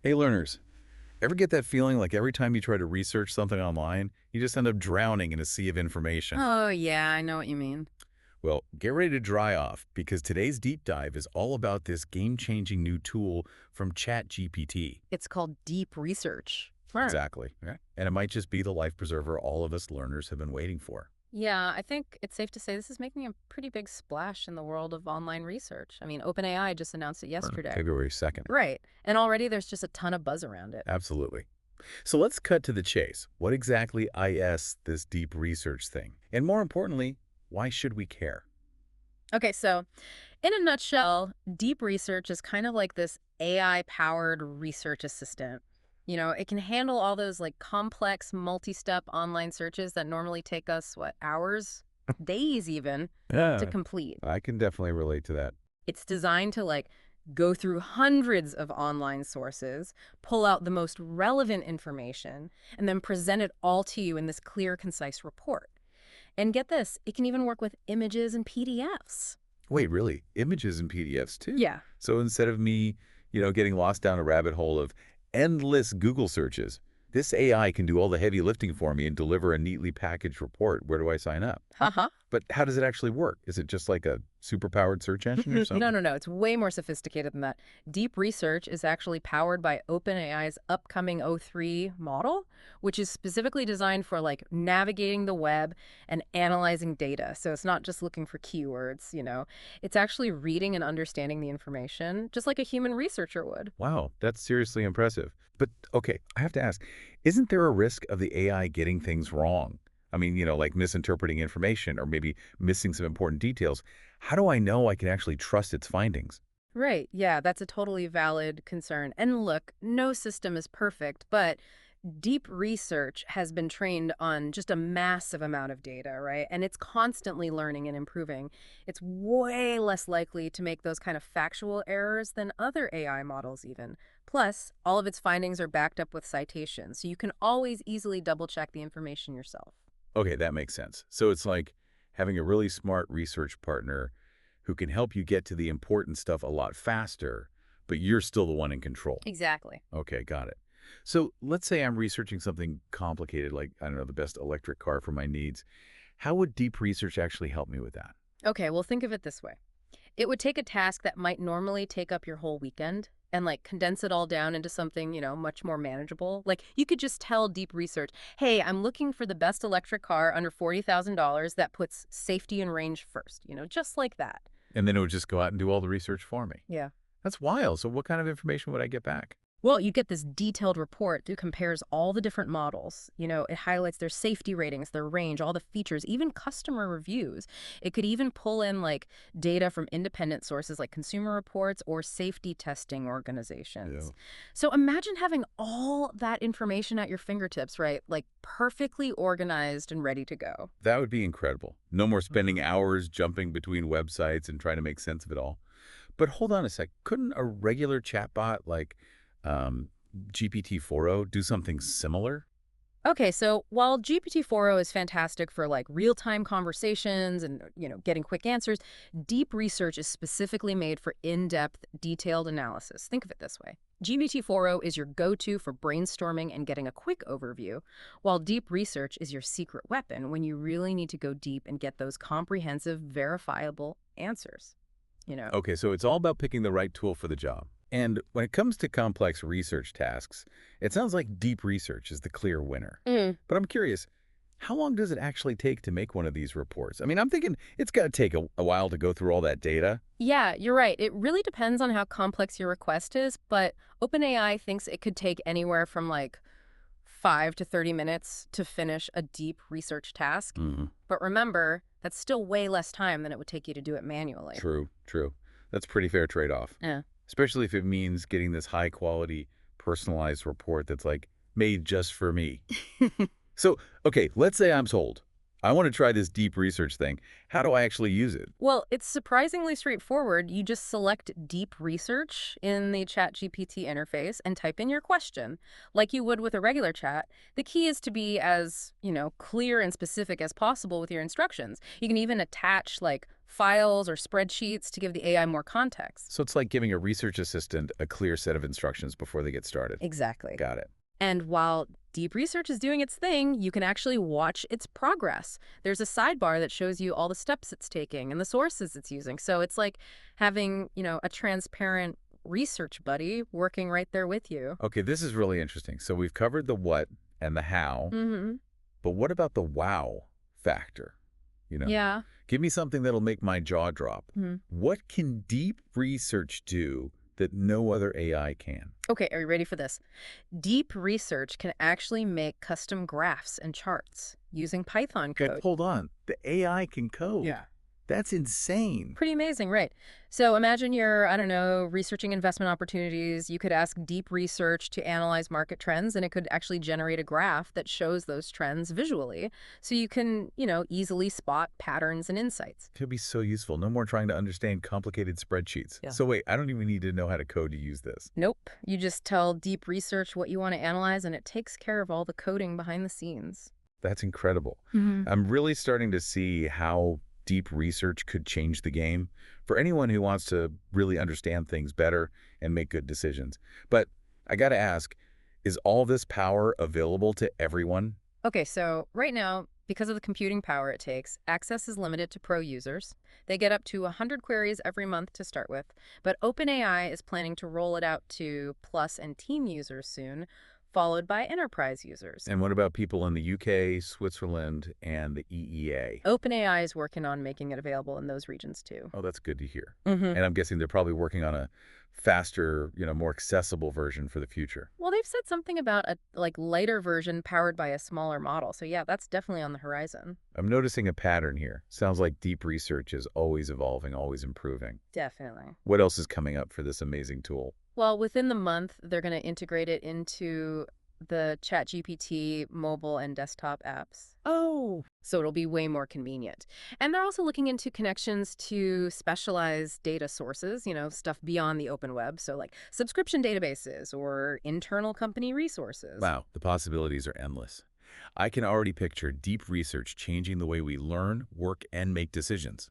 Hey learners, ever get that feeling like every time you try to research something online, you just end up drowning in a sea of information? Oh, yeah, I know what you mean. Well, get ready to dry off because today's deep dive is all about this game-changing new tool from ChatGPT. It's called deep research. Smart. Exactly. Yeah. And it might just be the life preserver all of us learners have been waiting for. Yeah, I think it's safe to say this is making a pretty big splash in the world of online research. I mean, OpenAI just announced it yesterday. February 2nd. Right. And already there's just a ton of buzz around it. Absolutely. So let's cut to the chase. What exactly is this deep research thing? And more importantly, why should we care? Okay, so in a nutshell, deep research is kind of like this AI powered research assistant. It can handle all those like complex multi step online searches that normally take us, what, hours, days even, to Yeah, complete. I can definitely relate to that. It's designed to like go through hundreds of online sources, pull out the most relevant information, and then present it all to you in this clear, concise report. And get this, it can even work with images and PDFs. Wait, really? Images and PDFs too? Yeah. So instead of me, getting lost down a rabbit hole of endless Google searches, this AI can do all the heavy lifting for me and deliver a neatly packaged report. Where do I sign up? Haha. But how does it actually work? Is it just like a superpowered search engine or No, something? no, no. It's way more sophisticated than that. Deep research is actually powered by OpenAI's upcoming O3 model, which is specifically designed for like navigating the web and analyzing data. So it's not just looking for keywords. It's actually reading and understanding the information, just like a human researcher would. Wow, that's seriously impressive. But okay, I have to ask, isn't there a risk of the AI getting things wrong? I mean, like misinterpreting information or maybe missing some important details. How do I know I can actually trust its findings? Right. Yeah, that's a totally valid concern. And look, no system is perfect, but deep research has been trained on just a massive amount of data, right? And it's constantly learning and improving. It's way less likely to make those kind of factual errors than other AI models, even. Plus, all of its findings are backed up with citations, so you can always easily double check the information yourself. Okay, that makes sense. So it's like having a really smart research partner who can help you get to the important stuff a lot faster, but you're still the one in control. Exactly. Okay, got it. So let's say I'm researching something complicated, like, I don't know, the best electric car for my needs. How would deep research actually help me with that? Okay, well, think of it this way. It would take a task that might normally take up your whole weekend and like condense it all down into something much more manageable. Like you could just tell deep research, hey, I'm looking for the best electric car under $40,000 that puts safety and range first, just like that. And then it would just go out and do all the research for me. Yeah. That's wild. So what kind of information would I get back? Well, you get this detailed report that compares all the different models. It highlights their safety ratings, their range, all the features, even customer reviews. It could even pull in like data from independent sources like consumer reports or safety testing Yeah. organizations. So imagine having all that information at your fingertips, right? Like perfectly organized and ready to go. That would be incredible. No more spending hours jumping between websites and trying to make sense of it all. But hold on a sec. Couldn't a regular chatbot like um, GPT-4o do something similar? Okay, so while GPT-4o is fantastic for like real-time conversations and getting quick answers, deep research is specifically made for in-depth, detailed analysis. Think of it this way. GPT-4o is your go-to for brainstorming and getting a quick overview, while deep research is your secret weapon when you really need to go deep and get those comprehensive, verifiable answers. You know, Okay, so it's all about picking the right tool for the job. And when it comes to complex research tasks, it sounds like deep research is the clear winner. But I'm curious, how long does it actually take to make one of these reports? I mean, I'm thinking it's got to take a while to go through all that data. Yeah, you're right. It really depends on how complex your request is, but OpenAI thinks it could take anywhere from like 5 to 30 minutes to finish a deep research task. Hmm. But remember, that's still way less time than it would take you to do it manually. True, true. That's a pretty fair trade-off, Yeah. especially if it means getting this high-quality, personalized report that's like made just for me. So, okay, let's say I'm sold. I want to try this deep research thing. How do I actually use it? Well, it's surprisingly straightforward. You just select Deep Research in the ChatGPT interface and type in your question, like you would with a regular chat. The key is to be as, clear and specific as possible with your instructions. You can even attach, like, files or spreadsheets to give the AI more context. So it's like giving a research assistant a clear set of instructions before they get started. Exactly. Got it. And while Deep Research is doing its thing, you can actually watch its progress. There's a sidebar that shows you all the steps it's taking and the sources it's using. So it's like having, a transparent research buddy working right there with you. Okay, this is really interesting. So we've covered the what and the how, Mm-hmm. but what about the wow factor? Yeah. Give me something that'll make my jaw drop. Hmm. What can deep research do that no other AI can? Okay, are you ready for this? Deep Research can actually make custom graphs and charts using Python Okay, code. hold on. The AI can code. Yeah. That's insane. Pretty amazing, right? So imagine you're, I don't know, researching investment opportunities. You could ask Deep Research to analyze market trends, and it could actually generate a graph that shows those trends visually. So you can, easily spot patterns and insights. Could be so useful. No more trying to understand complicated spreadsheets. Yeah. So wait, I don't even need to know how to code to use this. Nope. You just tell Deep Research what you want to analyze, and it takes care of all the coding behind the scenes. That's incredible. Mm-hmm. I'm really starting to see how deep research could change the game for anyone who wants to really understand things better and make good decisions. But I got to ask, is all this power available to everyone? Okay, so right now, because of the computing power it takes, access is limited to pro users. They get up to 100 queries every month to start with, but OpenAI is planning to roll it out to Plus and Team users soon, followed by enterprise users. And what about people in the UK, Switzerland, and the EEA? OpenAI is working on making it available in those regions too. Oh, that's good to hear. Mm-hmm. And I'm guessing they're probably working on a faster, more accessible version for the future. Well, they've said something about a lighter version powered by a smaller model. So yeah, that's definitely on the horizon. I'm noticing a pattern here. Sounds like deep research is always evolving, always improving. Definitely. What else is coming up for this amazing tool? Well, within the month, they're going to integrate it into the ChatGPT mobile and desktop apps. Oh, So it'll be way more convenient. And they're also looking into connections to specialized data sources, stuff beyond the open web. So like subscription databases or internal company resources. wow, the possibilities are endless. I can already picture deep research changing the way we learn, work, and make decisions.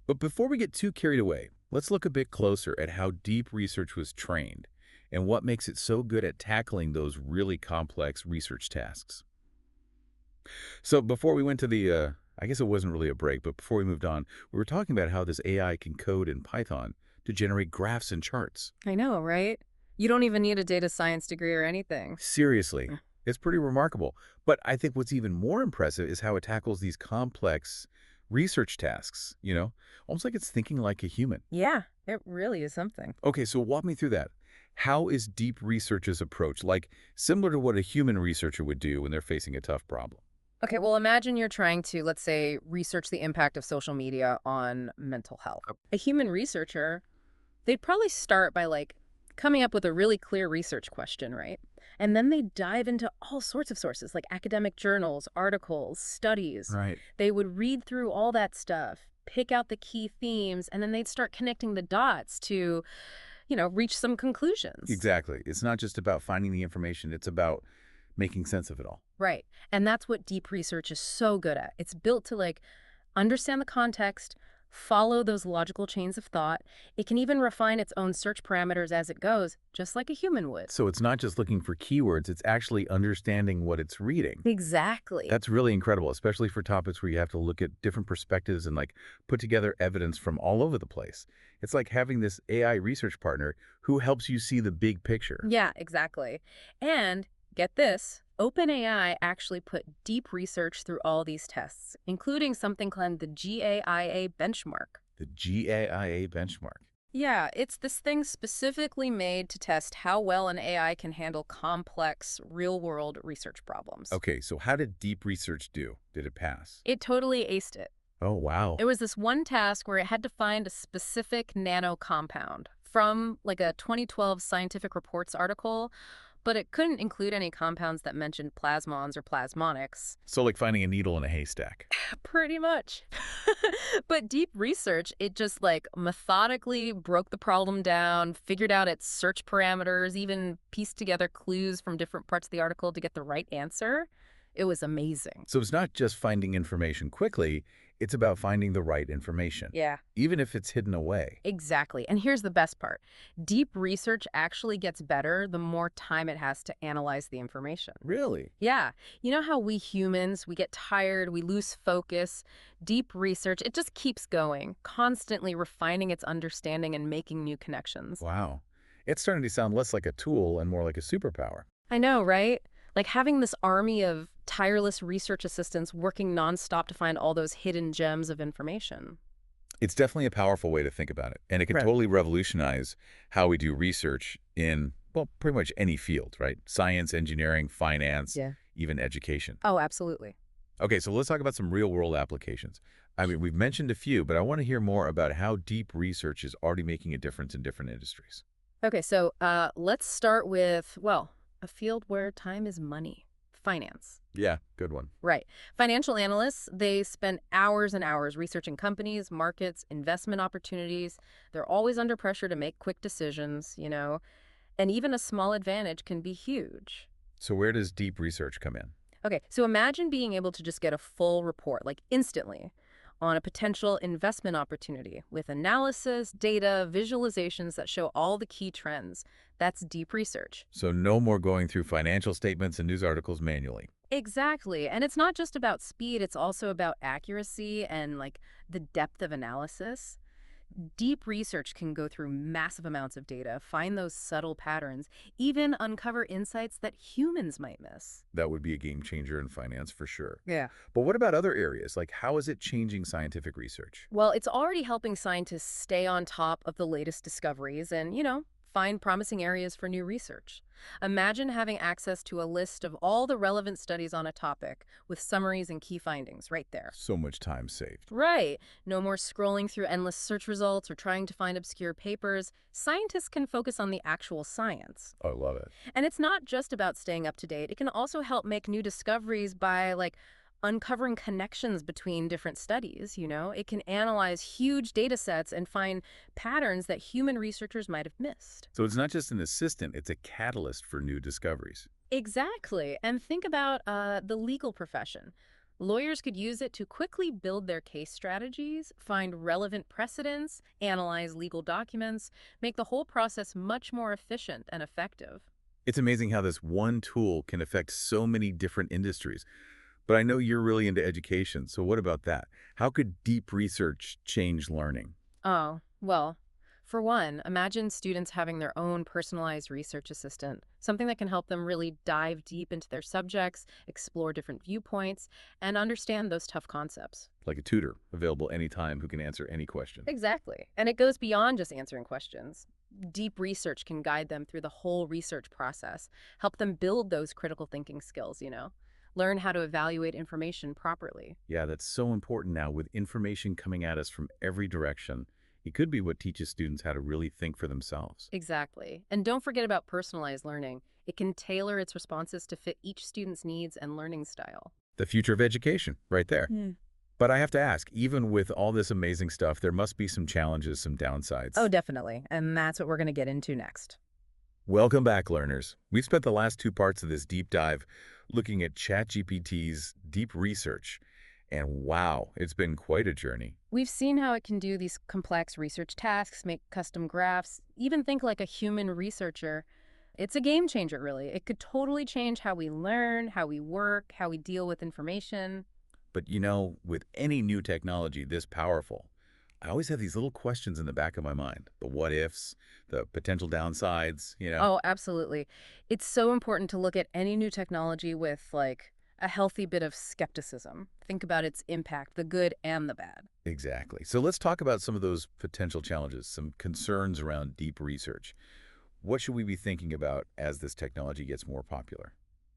But before we get too carried away, let's look a bit closer at how deep research was trained and what makes it so good at tackling those really complex research tasks. So before we went to the, I guess it wasn't really a break, but before we moved on, we were talking about how this AI can code in Python to generate graphs and charts. I know, right? You don't even need a data science degree or anything. Seriously, it's pretty remarkable. But I think what's even more impressive is how it tackles these complex research tasks, almost like it's thinking like a human. Yeah, it really is something. Okay, so walk me through that. How is deep research's approach, like similar to what a human researcher would do when they're facing a tough problem? Okay, well, imagine you're trying to, let's say, research the impact of social media on mental health. A human researcher, they'd probably start by coming up with a really clear research question, right? And then they dive into all sorts of sources like academic journals, articles, studies. Right. They would read through all that stuff, pick out the key themes, and then they'd start connecting the dots to, reach some conclusions. Exactly. It's not just about finding the information, it's about making sense of it all. Right. And that's what deep research is so good at. It's built to understand the context, follow those logical chains of thought. It can even refine its own search parameters as it goes, just like a human would. So it's not just looking for keywords, it's actually understanding what it's reading. Exactly. That's really incredible, especially for topics where you have to look at different perspectives and put together evidence from all over the place. It's like having this AI research partner who helps you see the big picture. Yeah, exactly. And get this, OpenAI actually put deep research through all these tests, including something called the GAIA benchmark. The GAIA benchmark. Yeah, it's this thing specifically made to test how well an AI can handle complex, real-world research problems. Okay, so how did deep research do? Did it pass? It totally aced it. Oh, wow. It was this one task where it had to find a specific nano compound from a 2012 Scientific Reports article, but it couldn't include any compounds that mentioned plasmons or plasmonics. So like finding a needle in a haystack. Pretty much. But deep research, it just like methodically broke the problem down, figured out its search parameters, even pieced together clues from different parts of the article to get the right answer. It was amazing. So it's not just finding information quickly, it's about finding the right information, Yeah. even if it's hidden away. Exactly. And here's the best part. Deep research actually gets better the more time it has to analyze the information. Really? Yeah. You know how we humans, we get tired, we lose focus. Deep research, it just keeps going, constantly refining its understanding and making new connections. Wow. It's starting to sound less like a tool and more like a superpower. I know, right? Like having this army of tireless research assistants working nonstop to find all those hidden gems of information. It's definitely a powerful way to think about it, and it can Right. totally revolutionize how we do research in, well, pretty much any field, right? Science, engineering, finance, Yeah. even education. Oh, absolutely. Okay, so let's talk about some real-world applications. I mean, we've mentioned a few, but I want to hear more about how deep research is already making a difference in different industries. Okay, so let's start with, well, a field where time is money, finance. Yeah, good one. Right. Financial analysts, they spend hours and hours researching companies, markets, investment opportunities. They're always under pressure to make quick decisions, and even a small advantage can be huge. So where does deep research come in? Okay, so imagine being able to just get a full report, like instantly, on a potential investment opportunity with analysis, data, visualizations that show all the key trends. That's deep research. So no more going through financial statements and news articles manually. Exactly. And it's not just about speed, it's also about accuracy and like the depth of analysis. Deep research can go through massive amounts of data, find those subtle patterns, even uncover insights that humans might miss. That would be a game changer in finance for sure. Yeah. But what about other areas? Like how is it changing scientific research? Well, it's already helping scientists stay on top of the latest discoveries and, find promising areas for new research. Imagine having access to a list of all the relevant studies on a topic with summaries and key findings right there. So much time saved. Right. No more scrolling through endless search results or trying to find obscure papers. Scientists can focus on the actual science. I love it. And it's not just about staying up to date. It can also help make new discoveries by, uncovering connections between different studies. It can analyze huge data sets and find patterns that human researchers might have missed. So it's not just an assistant, it's a catalyst for new discoveries. Exactly. And think about the legal profession. Lawyers could use it to quickly build their case strategies, find relevant precedents, analyze legal documents, make the whole process much more efficient and effective. It's amazing how this one tool can affect so many different industries. But I know you're really into education, so what about that? How could deep research change learning? Oh, well, for one, imagine students having their own personalized research assistant, something that can help them really dive deep into their subjects, explore different viewpoints, and understand those tough concepts. Like a tutor, available anytime, who can answer any question. Exactly. And it goes beyond just answering questions. Deep research can guide them through the whole research process, help them build those critical thinking skills. Learn how to evaluate information properly. Yeah, that's so important now with information coming at us from every direction. It could be what teaches students how to really think for themselves. Exactly. And don't forget about personalized learning. It can tailor its responses to fit each student's needs and learning style. The future of education, right there. Mm. But I have to ask, even with all this amazing stuff, there must be some challenges, some downsides. Oh, definitely. And that's what we're going to get into next. Welcome back, learners. We've spent the last 2 parts of this deep dive looking at ChatGPT's deep research. And wow, it's been quite a journey. We've seen how it can do these complex research tasks, make custom graphs, even think like a human researcher. It's a game changer, really. It could totally change how we learn, how we work, how we deal with information. But with any new technology this powerful, I always have these little questions in the back of my mind. The what ifs, the potential downsides. Oh, absolutely. It's so important to look at any new technology with, a healthy bit of skepticism. Think about its impact, the good and the bad. Exactly. So let's talk about some of those potential challenges, some concerns around deep research. What should we be thinking about as this technology gets more popular?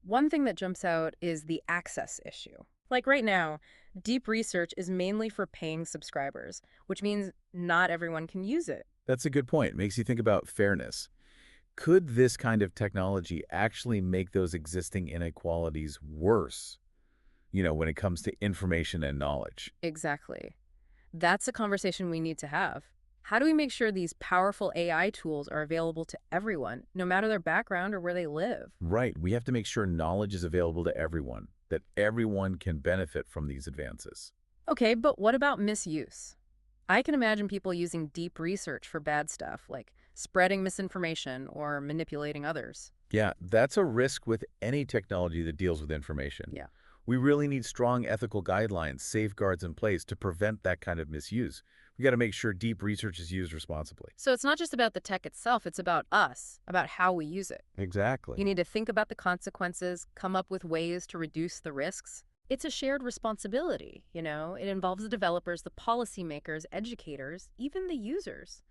One thing that jumps out is the access issue. Like right now, deep research is mainly for paying subscribers, which means not everyone can use it. That's a good point. It makes you think about fairness. Could this kind of technology actually make those existing inequalities worse, when it comes to information and knowledge? Exactly. That's a conversation we need to have. How do we make sure these powerful AI tools are available to everyone, no matter their background or where they live? Right. We have to make sure knowledge is available to everyone, that everyone can benefit from these advances. Okay, but what about misuse? I can imagine people using deep research for bad stuff, like spreading misinformation or manipulating others. Yeah, that's a risk with any technology that deals with information. Yeah. We really need strong ethical guidelines, safeguards in place to prevent that kind of misuse. We got to make sure deep research is used responsibly. So it's not just about the tech itself, it's about us, about how we use it. You Exactly. need to think about the consequences, come up with ways to reduce the risks. It's a shared responsibility, you know? It involves the developers, the policymakers, educators, even the users.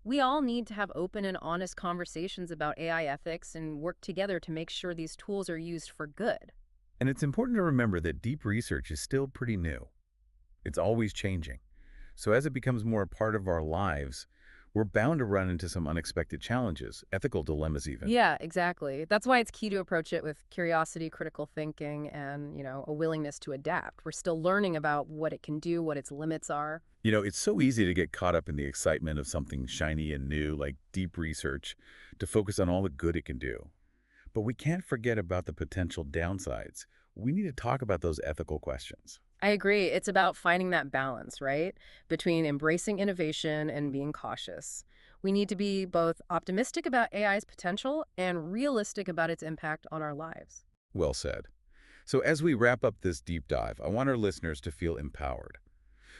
We all need to have open and honest conversations about AI ethics and work together to make sure these tools are used for good. And it's important to remember that deep research is still pretty new. It's always changing. So as it becomes more a part of our lives, we're bound to run into some unexpected challenges, ethical dilemmas even. Yeah, exactly. That's why it's key to approach it with curiosity, critical thinking, and, a willingness to adapt. We're still learning about what it can do, what its limits are. It's so easy to get caught up in the excitement of something shiny and new like deep research to focus on all the good it can do. But we can't forget about the potential downsides. We need to talk about those ethical questions. I agree. It's about finding that balance, right? Between embracing innovation and being cautious. We need to be both optimistic about AI's potential and realistic about its impact on our lives. Well said. So as we wrap up this deep dive, I want our listeners to feel empowered.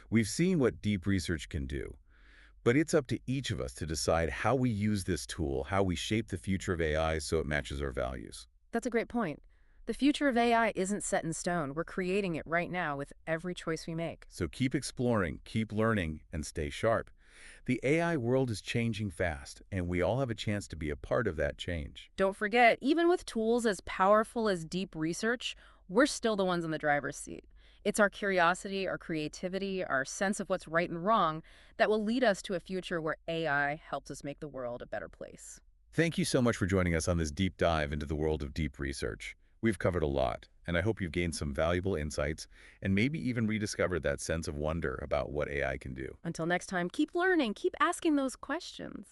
We've seen what deep research can do, but it's up to each of us to decide how we use this tool, how we shape the future of AI so it matches our values. That's a great point. The future of AI isn't set in stone. We're creating it right now with every choice we make. So keep exploring, keep learning, and stay sharp. The AI world is changing fast, and we all have a chance to be a part of that change. Don't forget, even with tools as powerful as deep research, we're still the ones in the driver's seat. It's our curiosity, our creativity, our sense of what's right and wrong that will lead us to a future where AI helps us make the world a better place. Thank you so much for joining us on this deep dive into the world of deep research. We've covered a lot, and I hope you've gained some valuable insights and maybe even rediscovered that sense of wonder about what AI can do. Until next time, keep learning, keep asking those questions.